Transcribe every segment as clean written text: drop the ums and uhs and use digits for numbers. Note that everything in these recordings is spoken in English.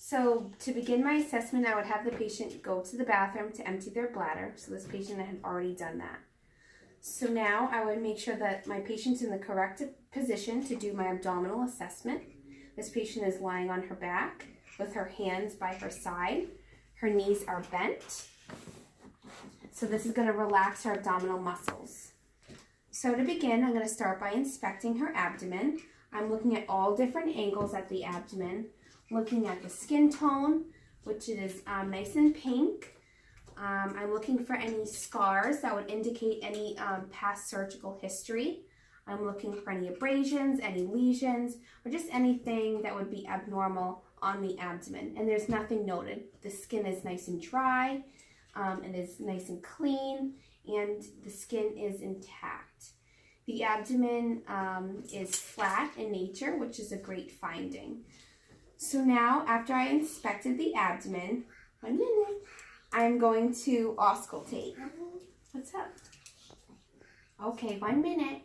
So to begin my assessment, I would have the patient go to the bathroom to empty their bladder. So this patient had already done that. So now I would make sure that my patient's in the correct position to do my abdominal assessment. This patient is lying on her back with her hands by her side. Her knees are bent. So this is going to relax her abdominal muscles. So to begin, I'm going to start by inspecting her abdomen. I'm looking at all different angles at the abdomen, looking at the skin tone, which is nice and pink. I'm looking for any scars that would indicate any past surgical history. I'm looking for any abrasions, any lesions, or just anything that would be abnormal on the abdomen. And there's nothing noted. The skin is nice and dry, it is nice and clean, and the skin is intact. The abdomen is flat in nature, which is a great finding. So now, after I inspected the abdomen, I'm going to auscultate. What's up? Okay, 1 minute.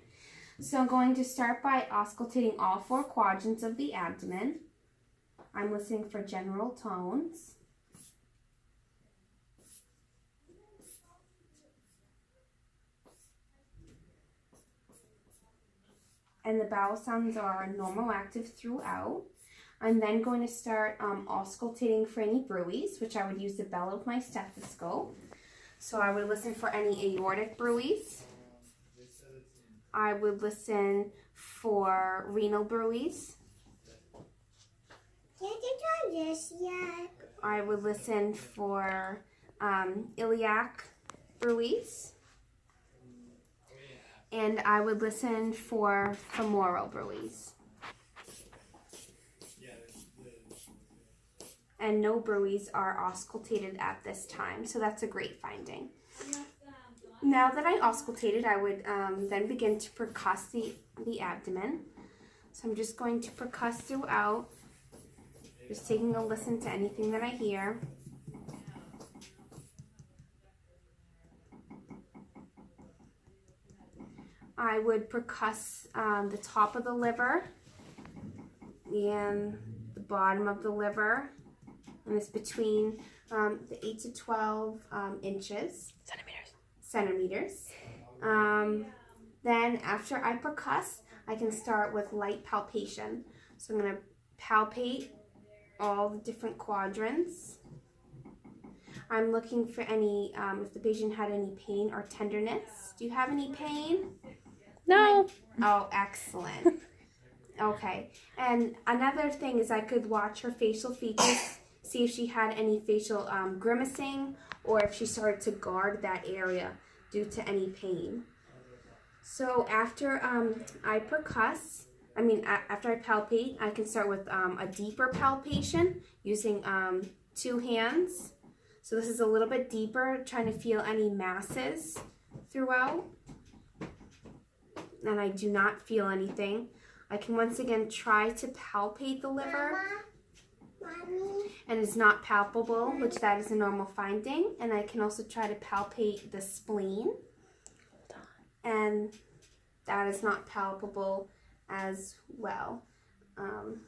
So I'm going to start by auscultating all 4 quadrants of the abdomen. I'm listening for general tones. And the bowel sounds are normal active throughout. I'm then going to start auscultating for any bruits, which I would use the bell of my stethoscope. So I would listen for any aortic bruits. I would listen for renal bruits. I would listen for iliac bruits. And I would listen for femoral bruits. And no bruits are auscultated at this time, so that's a great finding. Now that I auscultated, I would then begin to percuss the abdomen. So I'm just going to percuss throughout, just taking a listen to anything that I hear. I would percuss the top of the liver and the bottom of the liver, and it's between the 8 to 12 inches. Centimeters. Then after I percuss, I can start with light palpation. So I'm going to palpate all the different quadrants. I'm looking for any, if the patient had any pain or tenderness. Do you have any pain? No. Oh, excellent. Okay. And another thing is I could watch her facial features, see if she had any facial grimacing, or if she started to guard that area due to any pain. So after I percuss, after I palpate, I can start with a deeper palpation using 2 hands. So this is a little bit deeper, trying to feel any masses throughout. And I do not feel anything. I can once again try to palpate the liver. And it's not palpable, which that is a normal finding. And I can also try to palpate the spleen. And that is not palpable as well.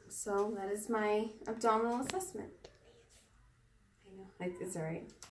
So that is my abdominal assessment. I know, it's all right.